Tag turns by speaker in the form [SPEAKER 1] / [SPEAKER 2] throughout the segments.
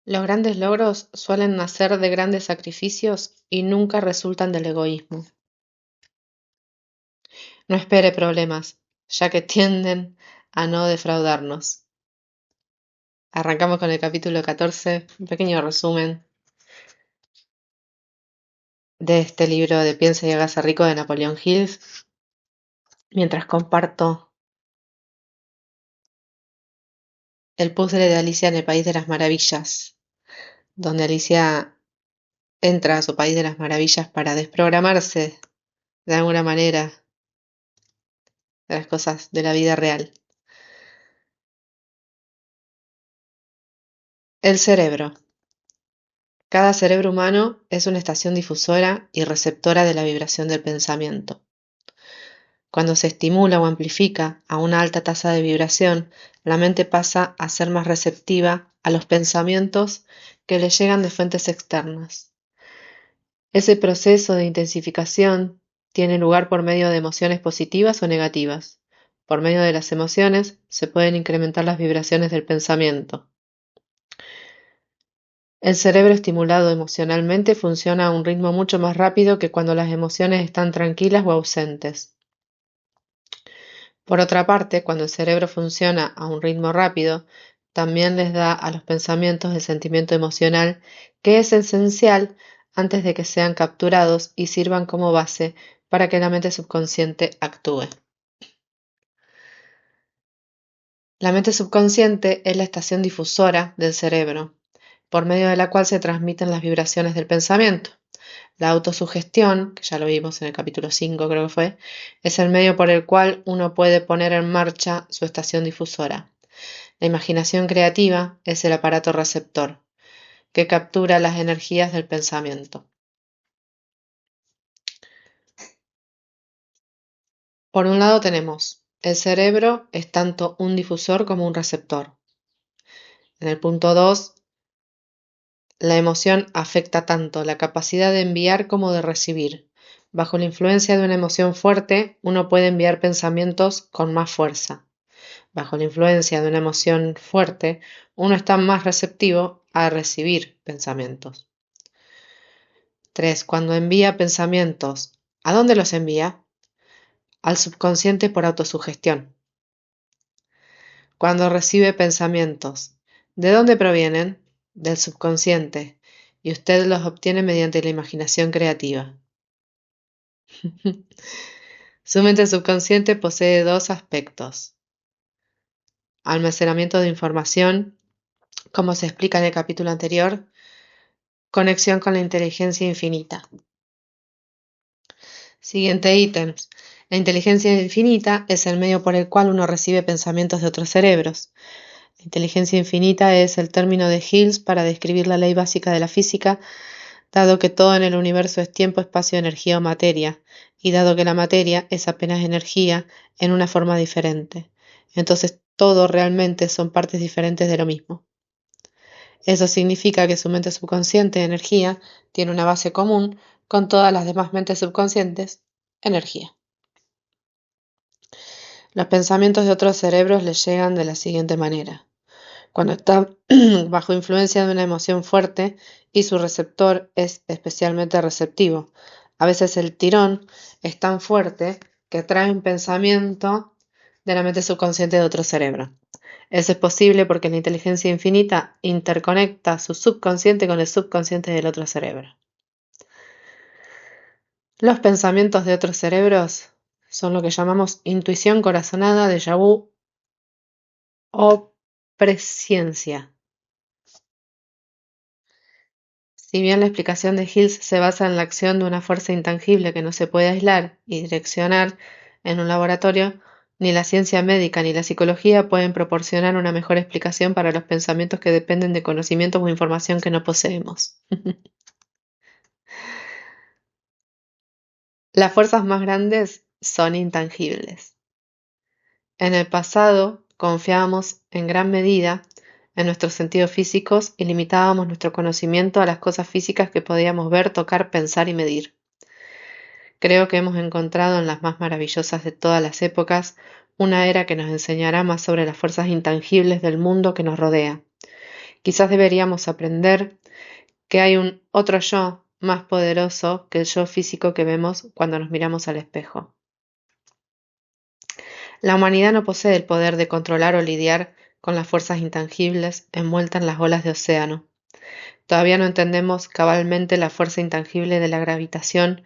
[SPEAKER 1] Los grandes logros suelen nacer de grandes sacrificios y nunca resultan del egoísmo. No espere problemas, ya que tienden a no defraudarnos. Arrancamos con el capítulo 14, un pequeño resumen de este libro de Piensa y hágase rico de Napoleón Hill, mientras comparto el puzzle de Alicia en el País de las Maravillas, donde Alicia entra a su País de las Maravillas para desprogramarse de alguna manera de las cosas de la vida real. El cerebro. Cada cerebro humano es una estación difusora y receptora de la vibración del pensamiento. Cuando se estimula o amplifica a una alta tasa de vibración, la mente pasa a ser más receptiva a los pensamientos que le llegan de fuentes externas. Ese proceso de intensificación tiene lugar por medio de emociones positivas o negativas. Por medio de las emociones se pueden incrementar las vibraciones del pensamiento. El cerebro estimulado emocionalmente funciona a un ritmo mucho más rápido que cuando las emociones están tranquilas o ausentes. Por otra parte, cuando el cerebro funciona a un ritmo rápido, también les da a los pensamientos el sentimiento emocional que es esencial antes de que sean capturados y sirvan como base para que la mente subconsciente actúe. La mente subconsciente es la estación difusora del cerebro, por medio de la cual se transmiten las vibraciones del pensamiento. La autosugestión, que ya lo vimos en el capítulo 5 creo que fue, es el medio por el cual uno puede poner en marcha su estación difusora. La imaginación creativa es el aparato receptor, que captura las energías del pensamiento. Por un lado tenemos, el cerebro es tanto un difusor como un receptor. En el punto 2, la emoción afecta tanto la capacidad de enviar como de recibir. Bajo la influencia de una emoción fuerte, uno puede enviar pensamientos con más fuerza. Bajo la influencia de una emoción fuerte, uno está más receptivo a recibir pensamientos. 3. Cuando envía pensamientos, ¿a dónde los envía? Al subconsciente por autosugestión. Cuando recibe pensamientos, ¿de dónde provienen? Del subconsciente, y usted los obtiene mediante la imaginación creativa. Su mente subconsciente posee dos aspectos: almacenamiento de información, como se explica en el capítulo anterior, conexión con la inteligencia infinita. Siguiente ítem. La inteligencia infinita es el medio por el cual uno recibe pensamientos de otros cerebros. La inteligencia infinita es el término de Hills para describir la ley básica de la física, dado que todo en el universo es tiempo, espacio, energía o materia, y dado que la materia es apenas energía en una forma diferente. Entonces todo realmente son partes diferentes de lo mismo. Eso significa que su mente subconsciente, energía, tiene una base común con todas las demás mentes subconscientes, energía. Los pensamientos de otros cerebros les llegan de la siguiente manera. Cuando está bajo influencia de una emoción fuerte y su receptor es especialmente receptivo. A veces el tirón es tan fuerte que trae un pensamiento de la mente subconsciente de otro cerebro. Eso es posible porque la inteligencia infinita interconecta su subconsciente con el subconsciente del otro cerebro. Los pensamientos de otros cerebros son lo que llamamos intuición corazonada, déjà vu o presciencia. Si bien la explicación de Hills se basa en la acción de una fuerza intangible que no se puede aislar y direccionar en un laboratorio, ni la ciencia médica ni la psicología pueden proporcionar una mejor explicación para los pensamientos que dependen de conocimientos o información que no poseemos. Las fuerzas más grandes son intangibles. En el pasado confiábamos en gran medida en nuestros sentidos físicos y limitábamos nuestro conocimiento a las cosas físicas que podíamos ver, tocar, pensar y medir. Creo que hemos encontrado en las más maravillosas de todas las épocas una era que nos enseñará más sobre las fuerzas intangibles del mundo que nos rodea, Quizás deberíamos aprender que hay un otro yo más poderoso que el yo físico que vemos cuando nos miramos al espejo. La humanidad no posee el poder de controlar o lidiar con las fuerzas intangibles envueltas en las olas de océano. Todavía no entendemos cabalmente la fuerza intangible de la gravitación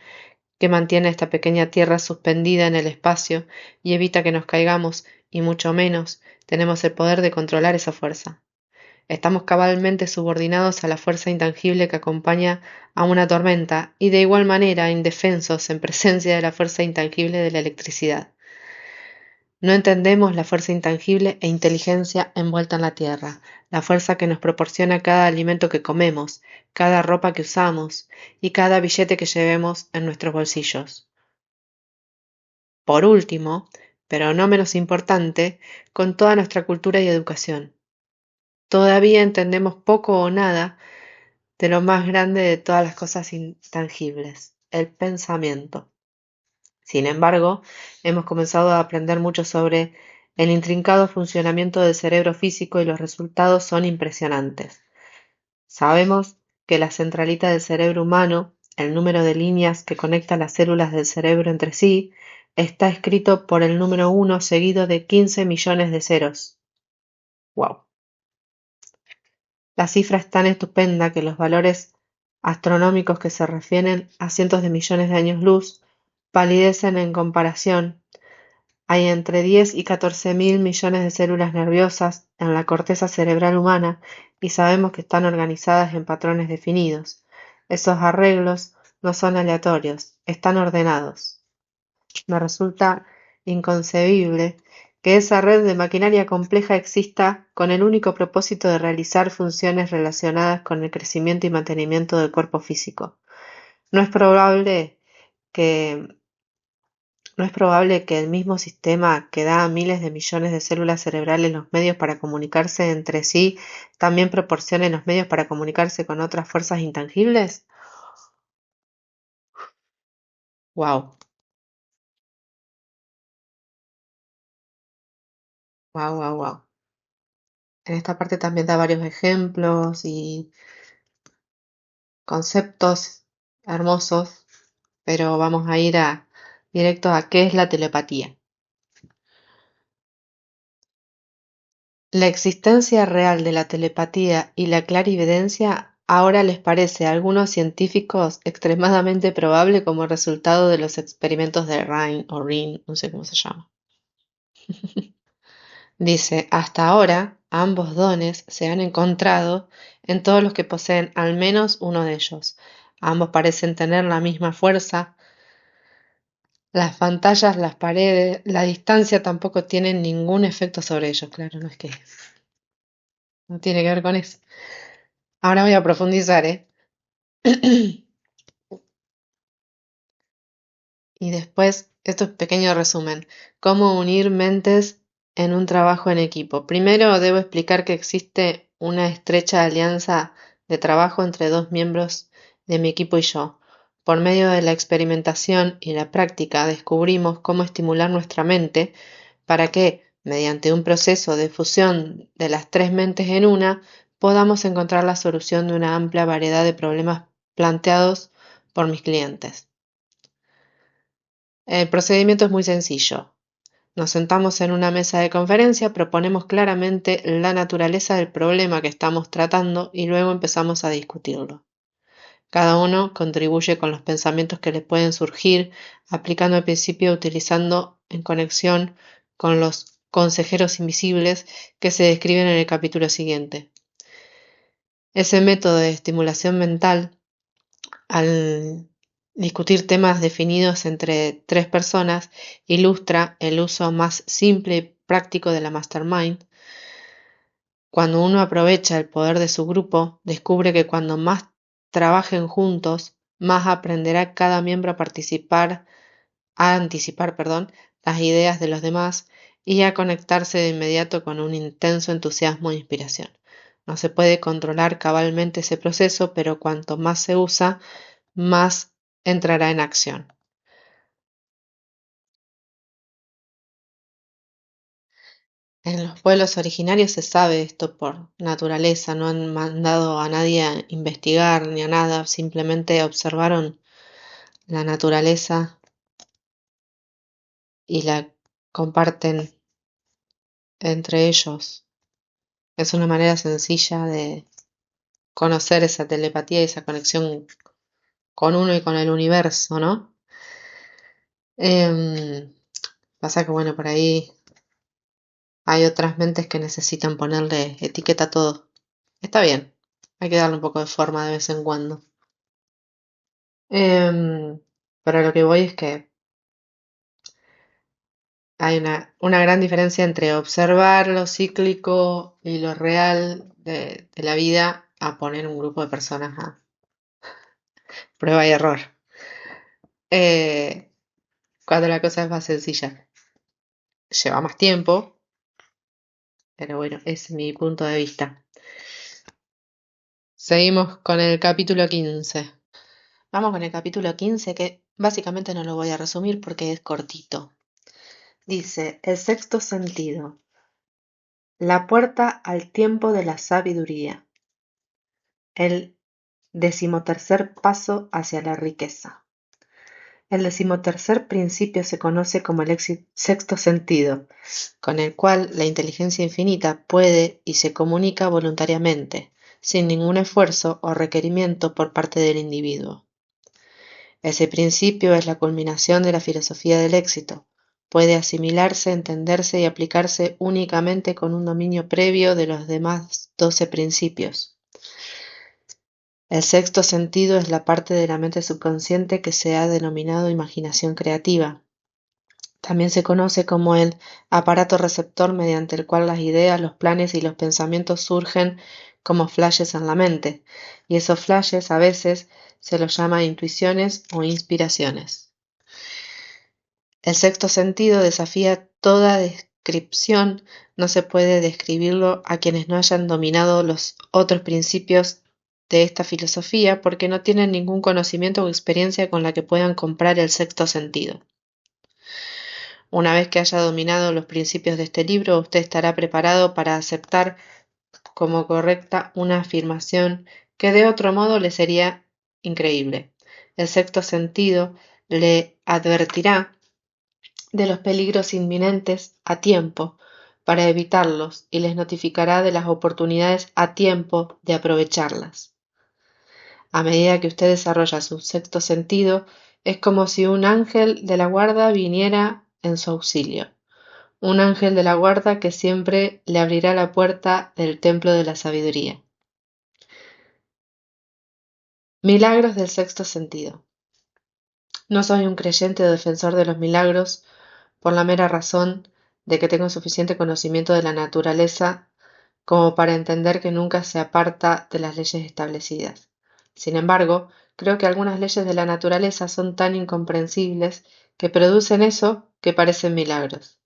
[SPEAKER 1] que mantiene esta pequeña Tierra suspendida en el espacio y evita que nos caigamos, y mucho menos tenemos el poder de controlar esa fuerza. Estamos cabalmente subordinados a la fuerza intangible que acompaña a una tormenta y de igual manera indefensos en presencia de la fuerza intangible de la electricidad. No entendemos la fuerza intangible e inteligencia envuelta en la tierra, la fuerza que nos proporciona cada alimento que comemos, cada ropa que usamos y cada billete que llevemos en nuestros bolsillos. Por último, pero no menos importante, con toda nuestra cultura y educación. Todavía entendemos poco o nada de lo más grande de todas las cosas intangibles, el pensamiento. Sin embargo, hemos comenzado a aprender mucho sobre el intrincado funcionamiento del cerebro físico y los resultados son impresionantes. Sabemos que la centralita del cerebro humano, el número de líneas que conecta las células del cerebro entre sí, está escrito por el número 1 seguido de 15 millones de ceros. ¡Wow! La cifra es tan estupenda que los valores astronómicos que se refieren a cientos de millones de años luz palidecen en comparación. Hay entre 10 y 14.000 millones de células nerviosas en la corteza cerebral humana y sabemos que están organizadas en patrones definidos. Esos arreglos no son aleatorios, están ordenados. Me resulta inconcebible que esa red de maquinaria compleja exista con el único propósito de realizar funciones relacionadas con el crecimiento y mantenimiento del cuerpo físico. No es probable que ¿No es probable que el mismo sistema que da a miles de millones de células cerebrales los medios para comunicarse entre sí también proporcione los medios para comunicarse con otras fuerzas intangibles? Wow, wow, wow, wow. En esta parte también da varios ejemplos y conceptos hermosos, pero vamos a ir directo a qué es la telepatía. La existencia real de la telepatía y la clarividencia ahora les parece a algunos científicos extremadamente probable como resultado de los experimentos de Rhine o Rin, no sé cómo se llama. Dice, hasta ahora ambos dones se han encontrado en todos los que poseen al menos uno de ellos. Ambos parecen tener la misma fuerza. Las pantallas, las paredes, la distancia tampoco tienen ningún efecto sobre ellos. Claro, no es que no tiene que ver con eso. Ahora voy a profundizar, ¿eh? Y después, esto es pequeño resumen. ¿Cómo unir mentes en un trabajo en equipo? Primero debo explicar que existe una estrecha alianza de trabajo entre dos miembros de mi equipo y yo. Por medio de la experimentación y la práctica descubrimos cómo estimular nuestra mente para que, mediante un proceso de fusión de las tres mentes en una, podamos encontrar la solución de una amplia variedad de problemas planteados por mis clientes. El procedimiento es muy sencillo. Nos sentamos en una mesa de conferencia, proponemos claramente la naturaleza del problema que estamos tratando y luego empezamos a discutirlo. Cada uno contribuye con los pensamientos que le pueden surgir, aplicando el principio utilizando en conexión con los consejeros invisibles que se describen en el capítulo siguiente. Ese método de estimulación mental, al discutir temas definidos entre tres personas, ilustra el uso más simple y práctico de la mastermind. Cuando uno aprovecha el poder de su grupo, descubre que cuando más trabajen juntos, más aprenderá cada miembro a anticipar, las ideas de los demás y a conectarse de inmediato con un intenso entusiasmo e inspiración. No se puede controlar cabalmente ese proceso, pero cuanto más se usa, más entrará en acción. En los pueblos originarios se sabe esto por naturaleza, no han mandado a nadie a investigar ni a nada, simplemente observaron la naturaleza y la comparten entre ellos. Es una manera sencilla de conocer esa telepatía y esa conexión con uno y con el universo, ¿no? Em, Pasa que, bueno, por ahí hay otras mentes que necesitan ponerle etiqueta a todo. Está bien, hay que darle un poco de forma de vez en cuando. Em, pero lo que voy es que hay una gran diferencia entre observar lo cíclico y lo real de la vida a poner un grupo de personas a prueba y error. Eh, Cuando la cosa es más sencilla. Lleva más tiempo, pero bueno, es mi punto de vista. Seguimos con el capítulo 15. Vamos con el capítulo 15 que básicamente no lo voy a resumir porque es cortito. Dice, el sexto sentido, la puerta al tiempo de la sabiduría, el decimotercer paso hacia la riqueza. El decimotercer principio se conoce como el sexto sentido, con el cual la inteligencia infinita puede y se comunica voluntariamente, sin ningún esfuerzo o requerimiento por parte del individuo. Ese principio es la culminación de la filosofía del éxito. Puede asimilarse, entenderse y aplicarse únicamente con un dominio previo de los demás 12 principios. El sexto sentido es la parte de la mente subconsciente que se ha denominado imaginación creativa. También se conoce como el aparato receptor mediante el cual las ideas, los planes y los pensamientos surgen como flashes en la mente, y esos flashes a veces se los llama intuiciones o inspiraciones. El sexto sentido desafía toda descripción, no se puede describirlo a quienes no hayan dominado los otros principios de esta filosofía porque no tienen ningún conocimiento o experiencia con la que puedan comprar el sexto sentido. Una vez que haya dominado los principios de este libro, usted estará preparado para aceptar como correcta una afirmación que de otro modo le sería increíble. El sexto sentido le advertirá de los peligros inminentes a tiempo para evitarlos y les notificará de las oportunidades a tiempo de aprovecharlas. A medida que usted desarrolla su sexto sentido, es como si un ángel de la guarda viniera en su auxilio. Un ángel de la guarda que siempre le abrirá la puerta del templo de la sabiduría. Milagros del sexto sentido. No soy un creyente o defensor de los milagros por la mera razón de que tengo suficiente conocimiento de la naturaleza como para entender que nunca se aparta de las leyes establecidas. Sin embargo, creo que algunas leyes de la naturaleza son tan incomprensibles que producen eso que parecen milagros.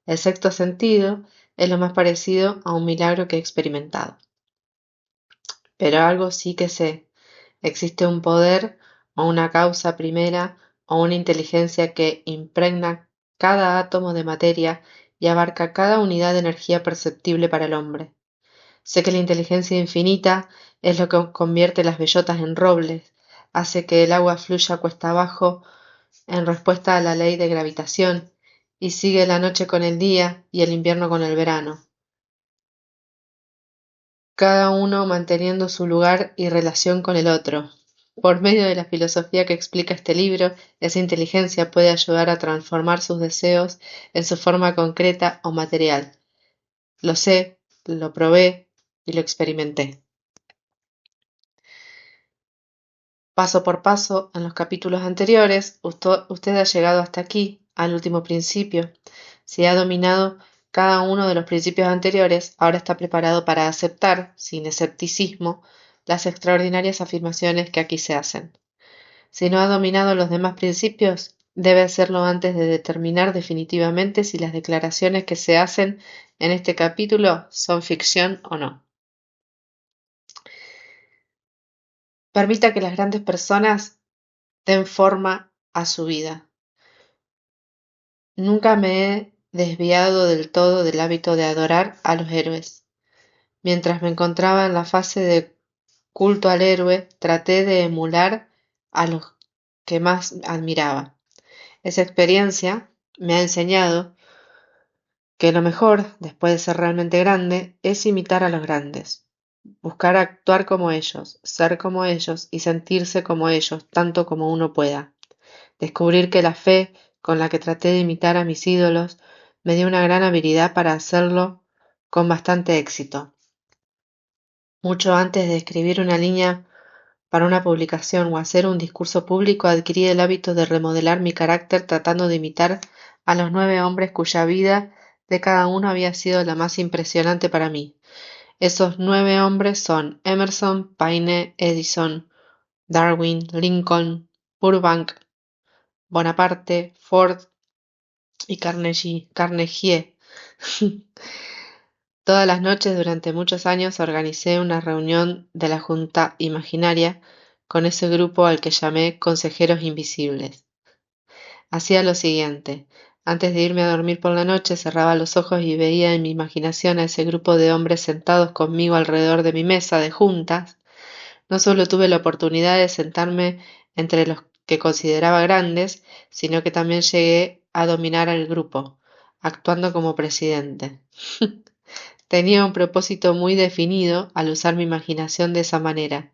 [SPEAKER 1] El sexto sentido es lo más parecido a un milagro que he experimentado. Pero algo sí que sé. Existe un poder o una causa primera o una inteligencia que impregna cada átomo de materia y abarca cada unidad de energía perceptible para el hombre. Sé que la inteligencia infinita es lo que convierte las bellotas en robles, hace que el agua fluya cuesta abajo en respuesta a la ley de gravitación, y sigue la noche con el día y el invierno con el verano, cada uno manteniendo su lugar y relación con el otro. Por medio de la filosofía que explica este libro, esa inteligencia puede ayudar a transformar sus deseos en su forma concreta o material. Lo sé, lo probé y lo experimenté. Paso por paso, en los capítulos anteriores, usted ha llegado hasta aquí, al último principio. Si ha dominado cada uno de los principios anteriores, ahora está preparado para aceptar, sin escepticismo, las extraordinarias afirmaciones que aquí se hacen. Si no ha dominado los demás principios, debe hacerlo antes de determinar definitivamente si las declaraciones que se hacen en este capítulo son ficción o no. Permita que las grandes personas den forma a su vida. Nunca me he desviado del todo del hábito de adorar a los héroes. Mientras me encontraba en la fase de culto al héroe, traté de emular a los que más admiraba. Esa experiencia me ha enseñado que lo mejor, después de ser realmente grande, es imitar a los grandes, buscar actuar como ellos, ser como ellos y sentirse como ellos, tanto como uno pueda. Descubrir que la fe con la que traté de imitar a mis ídolos me dio una gran habilidad para hacerlo con bastante éxito. Mucho antes de escribir una línea para una publicación o hacer un discurso público, adquirí el hábito de remodelar mi carácter tratando de imitar a los 9 hombres cuya vida de cada uno había sido la más impresionante para mí. Esos 9 hombres son Emerson, Paine, Edison, Darwin, Lincoln, Burbank, Bonaparte, Ford y Carnegie. Todas las noches durante muchos años organicé una reunión de la Junta Imaginaria con ese grupo al que llamé Consejeros Invisibles. Hacía lo siguiente: antes de irme a dormir por la noche cerraba los ojos y veía en mi imaginación a ese grupo de hombres sentados conmigo alrededor de mi mesa de juntas. No solo tuve la oportunidad de sentarme entre los que consideraba grandes, sino que también llegué a dominar al grupo, actuando como presidente. Tenía un propósito muy definido al usar mi imaginación de esa manera.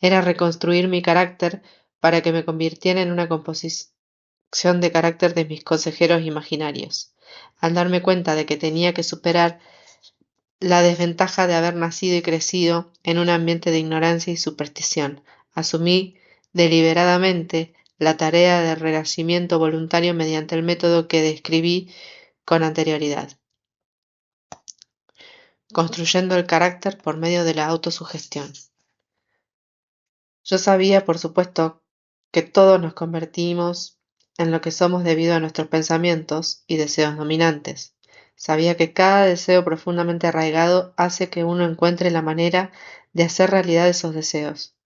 [SPEAKER 1] Era reconstruir mi carácter para que me convirtiera en una composición de carácter de mis consejeros imaginarios. Al darme cuenta de que tenía que superar la desventaja de haber nacido y crecido en un ambiente de ignorancia y superstición, asumí deliberadamente la tarea de renacimiento voluntario mediante el método que describí con anterioridad, construyendo el carácter por medio de la autosugestión. Yo sabía, por supuesto, que todos nos convertimos en lo que somos debido a nuestros pensamientos y deseos dominantes. Sabía que cada deseo profundamente arraigado hace que uno encuentre la manera de hacer realidad esos deseos.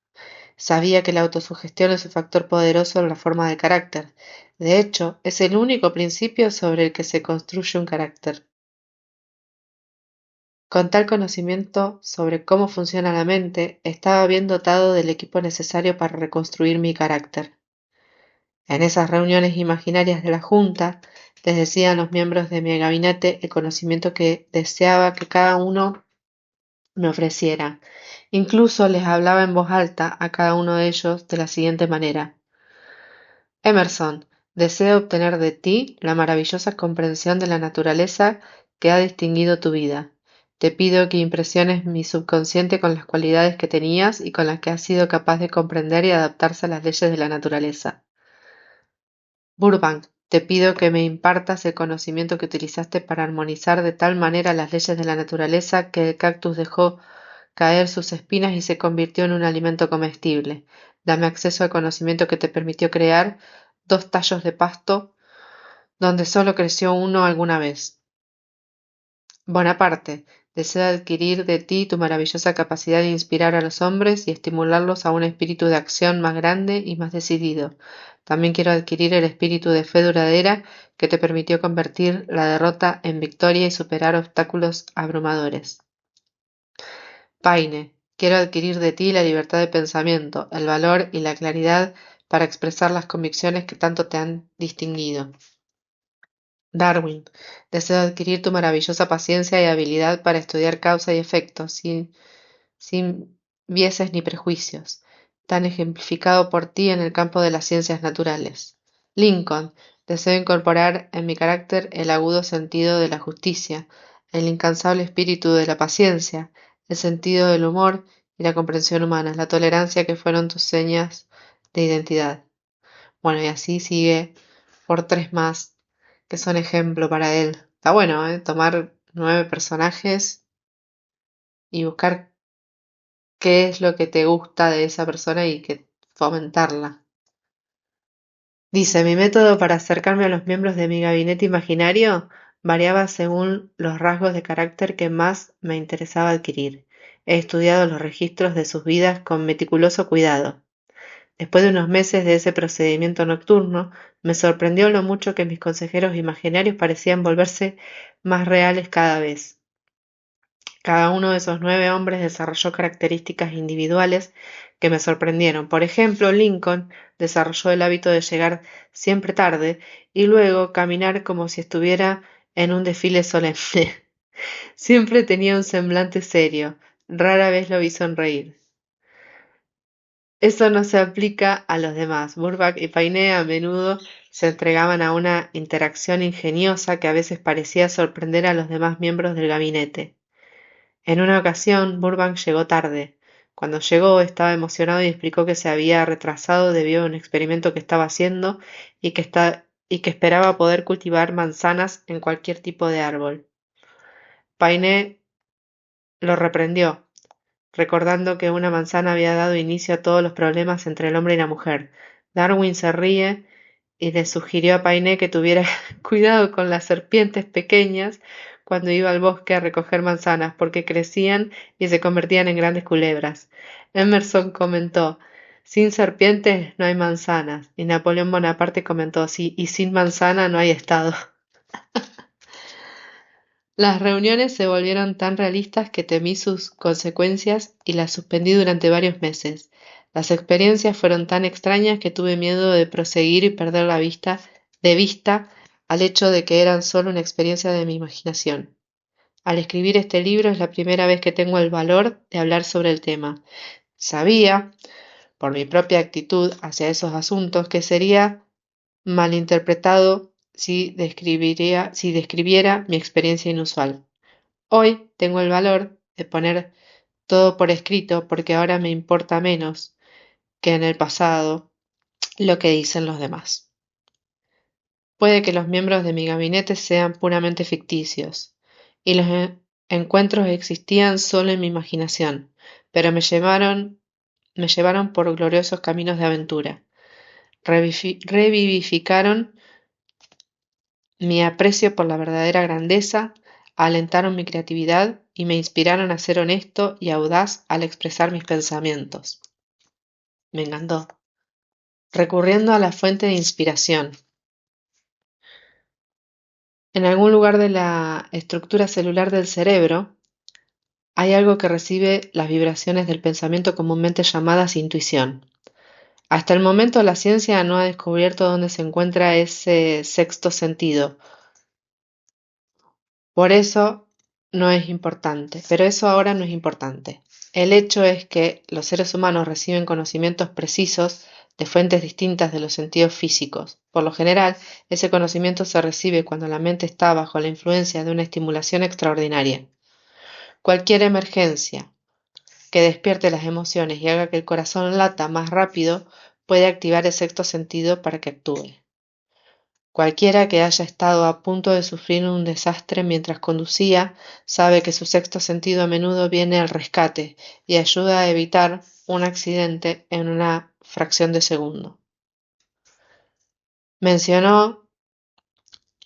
[SPEAKER 1] Sabía que la autosugestión es un factor poderoso en la forma del carácter. De hecho, es el único principio sobre el que se construye un carácter. Con tal conocimiento sobre cómo funciona la mente, estaba bien dotado del equipo necesario para reconstruir mi carácter. En esas reuniones imaginarias de la Junta, les decía a los miembros de mi gabinete el conocimiento que deseaba que cada uno me ofreciera. Incluso les hablaba en voz alta a cada uno de ellos de la siguiente manera: Emerson, deseo obtener de ti la maravillosa comprensión de la naturaleza que ha distinguido tu vida. Te pido que impresiones mi subconsciente con las cualidades que tenías y con las que has sido capaz de comprender y adaptarse a las leyes de la naturaleza. Burbank, te pido que me impartas el conocimiento que utilizaste para armonizar de tal manera las leyes de la naturaleza que el cactus dejó caer sus espinas y se convirtió en un alimento comestible. Dame acceso al conocimiento que te permitió crear 2 tallos de pasto donde solo creció uno alguna vez. Bonaparte, deseo adquirir de ti tu maravillosa capacidad de inspirar a los hombres y estimularlos a un espíritu de acción más grande y más decidido. También quiero adquirir el espíritu de fe duradera que te permitió convertir la derrota en victoria y superar obstáculos abrumadores. Paine, quiero adquirir de ti la libertad de pensamiento, el valor y la claridad para expresar las convicciones que tanto te han distinguido. Darwin, deseo adquirir tu maravillosa paciencia y habilidad para estudiar causa y efecto, sin vieses ni prejuicios, tan ejemplificado por ti en el campo de las ciencias naturales. Lincoln, deseo incorporar en mi carácter el agudo sentido de la justicia, el incansable espíritu de la paciencia, el sentido del humor y la comprensión humana, la tolerancia que fueron tus señas de identidad. Bueno, y así sigue por 3 más que son ejemplo para él. Está bueno, ¿eh? Tomar 9 personajes y buscar qué es lo que te gusta de esa persona y que fomentarla. Dice, mi método para acercarme a los miembros de mi gabinete imaginario variaba según los rasgos de carácter que más me interesaba adquirir. He estudiado los registros de sus vidas con meticuloso cuidado. Después de unos meses de ese procedimiento nocturno, me sorprendió lo mucho que mis consejeros imaginarios parecían volverse más reales cada vez. Cada uno de esos 9 hombres desarrolló características individuales que me sorprendieron. Por ejemplo, Lincoln desarrolló el hábito de llegar siempre tarde y luego caminar como si estuviera en un desfile solemne. Siempre tenía un semblante serio, rara vez lo vi sonreír. Eso no se aplica a los demás. Burbank y Paine a menudo se entregaban a una interacción ingeniosa que a veces parecía sorprender a los demás miembros del gabinete. En una ocasión, Burbank llegó tarde. Cuando llegó, estaba emocionado y explicó que se había retrasado debido a un experimento que estaba haciendo y que esperaba poder cultivar manzanas en cualquier tipo de árbol. Paine lo reprendió, recordando que una manzana había dado inicio a todos los problemas entre el hombre y la mujer. Darwin se ríe y le sugirió a Paine que tuviera cuidado con las serpientes pequeñas cuando iba al bosque a recoger manzanas, porque crecían y se convertían en grandes culebras. Emerson comentó, sin serpientes no hay manzanas, y Napoleón Bonaparte comentó, sí, y sin manzana no hay Estado. Las reuniones se volvieron tan realistas que temí sus consecuencias y las suspendí durante varios meses. Las experiencias fueron tan extrañas que tuve miedo de proseguir y perder de vista al hecho de que eran solo una experiencia de mi imaginación. Al escribir este libro es la primera vez que tengo el valor de hablar sobre el tema. Sabía, por mi propia actitud hacia esos asuntos, que sería malinterpretado si describiera mi experiencia inusual. Hoy tengo el valor de poner todo por escrito porque ahora me importa menos que en el pasado lo que dicen los demás. Puede que los miembros de mi gabinete sean puramente ficticios y los encuentros existían solo en mi imaginación, pero me llevaron por gloriosos caminos de aventura. Revivificaron mi aprecio por la verdadera grandeza, alentaron mi creatividad y me inspiraron a ser honesto y audaz al expresar mis pensamientos. Me encantó. Recurriendo a la fuente de inspiración. En algún lugar de la estructura celular del cerebro hay algo que recibe las vibraciones del pensamiento comúnmente llamadas intuición. Hasta el momento la ciencia no ha descubierto dónde se encuentra ese sexto sentido. Por eso no es importante, pero eso ahora no es importante. El hecho es que los seres humanos reciben conocimientos precisos de fuentes distintas de los sentidos físicos. Por lo general, ese conocimiento se recibe cuando la mente está bajo la influencia de una estimulación extraordinaria. Cualquier emergencia que despierte las emociones y haga que el corazón lata más rápido puede activar el sexto sentido para que actúe. Cualquiera que haya estado a punto de sufrir un desastre mientras conducía sabe que su sexto sentido a menudo viene al rescate y ayuda a evitar un accidente en una fracción de segundo. Mencionó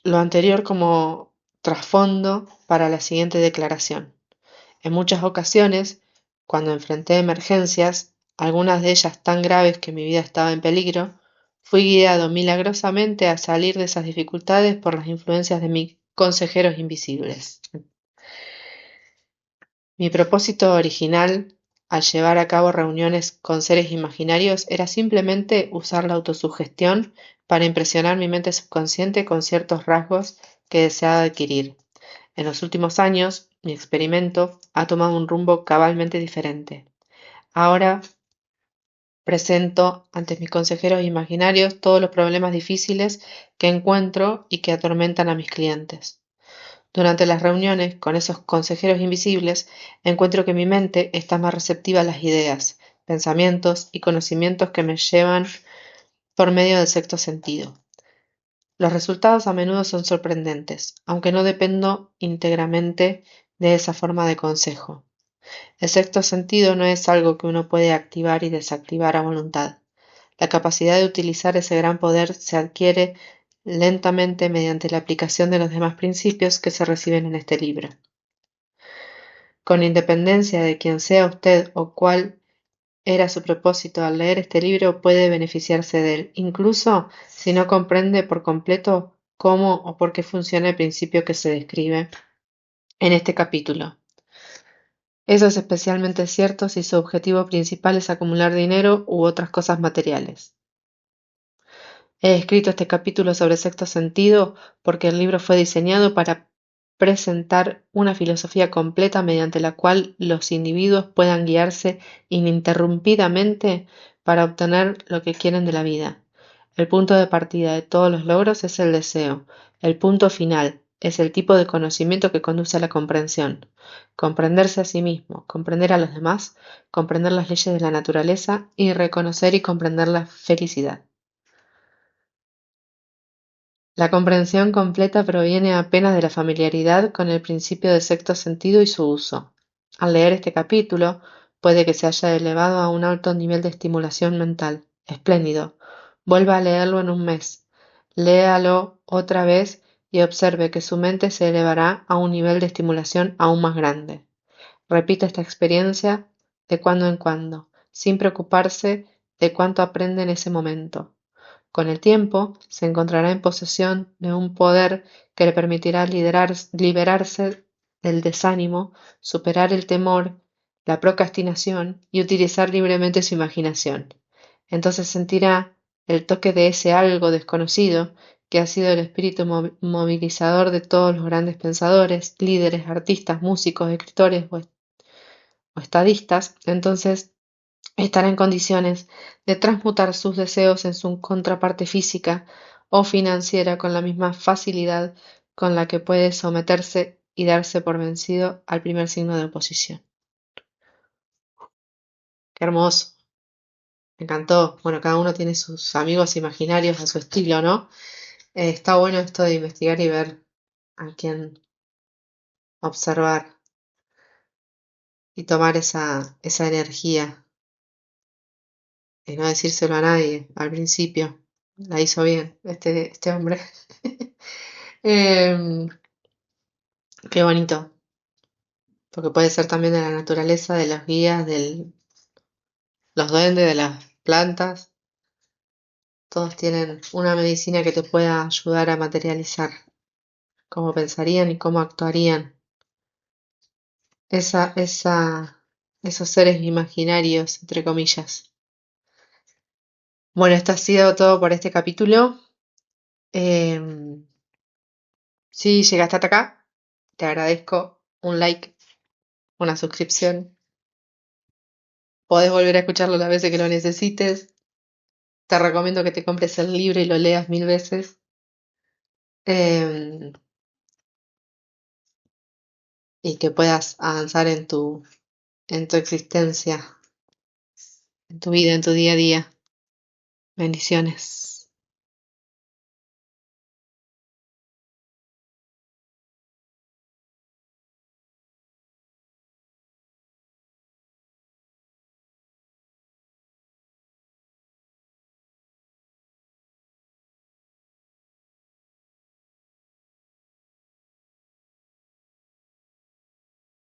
[SPEAKER 1] lo anterior como trasfondo para la siguiente declaración. En muchas ocasiones, cuando enfrenté emergencias, algunas de ellas tan graves que mi vida estaba en peligro, fui guiado milagrosamente a salir de esas dificultades por las influencias de mis consejeros invisibles. Mi propósito original al llevar a cabo reuniones con seres imaginarios era simplemente usar la autosugestión para impresionar mi mente subconsciente con ciertos rasgos que deseaba adquirir. En los últimos años, mi experimento ha tomado un rumbo cabalmente diferente. Ahora presento ante mis consejeros imaginarios todos los problemas difíciles que encuentro y que atormentan a mis clientes. Durante las reuniones con esos consejeros invisibles, encuentro que mi mente está más receptiva a las ideas, pensamientos y conocimientos que me llevan por medio del sexto sentido. Los resultados a menudo son sorprendentes, aunque no dependo íntegramente de esa forma de consejo. El sexto sentido no es algo que uno puede activar y desactivar a voluntad. La capacidad de utilizar ese gran poder se adquiere lentamente mediante la aplicación de los demás principios que se reciben en este libro. Con independencia de quién sea usted o cuál era su propósito al leer este libro puede beneficiarse de él, incluso si no comprende por completo cómo o por qué funciona el principio que se describe en este capítulo. Eso es especialmente cierto si su objetivo principal es acumular dinero u otras cosas materiales. He escrito este capítulo sobre sexto sentido porque el libro fue diseñado para presentar una filosofía completa mediante la cual los individuos puedan guiarse ininterrumpidamente para obtener lo que quieren de la vida. El punto de partida de todos los logros es el deseo. El punto final es el tipo de conocimiento que conduce a la comprensión. Comprenderse a sí mismo, comprender a los demás, comprender las leyes de la naturaleza y reconocer y comprender la felicidad. La comprensión completa proviene apenas de la familiaridad con el principio de sexto sentido y su uso. Al leer este capítulo, puede que se haya elevado a un alto nivel de estimulación mental. Espléndido. Vuelva a leerlo en un mes. Léalo otra vez y observe que su mente se elevará a un nivel de estimulación aún más grande. Repita esta experiencia de cuando en cuando, sin preocuparse de cuánto aprende en ese momento. Con el tiempo, se encontrará en posesión de un poder que le permitirá liberarse del desánimo, superar el temor, la procrastinación y utilizar libremente su imaginación. Entonces sentirá el toque de ese algo desconocido que ha sido el espíritu movilizador de todos los grandes pensadores, líderes, artistas, músicos, escritores o estadistas. Entonces estará en condiciones de transmutar sus deseos en su contraparte física o financiera con la misma facilidad con la que puede someterse y darse por vencido al primer signo de oposición. Qué hermoso, me encantó. Bueno, cada uno tiene sus amigos imaginarios a su estilo, ¿no? Está bueno esto de investigar y ver a quién observar y tomar esa energía y no decírselo a nadie al principio. La hizo bien este hombre. Em, Qué bonito, porque puede ser también de la naturaleza, de los guías, de los duendes, de las plantas. Todos tienen una medicina que te pueda ayudar a materializar cómo pensarían y cómo actuarían esos seres imaginarios, entre comillas. Bueno, esto ha sido todo por este capítulo. Em, si llegaste hasta acá, te agradezco un like, una suscripción. Podés volver a escucharlo las veces que lo necesites. Te recomiendo que te compres el libro y lo leas 1000 veces. em, y que puedas avanzar en tu existencia, en tu vida, en tu día a día. Bendiciones.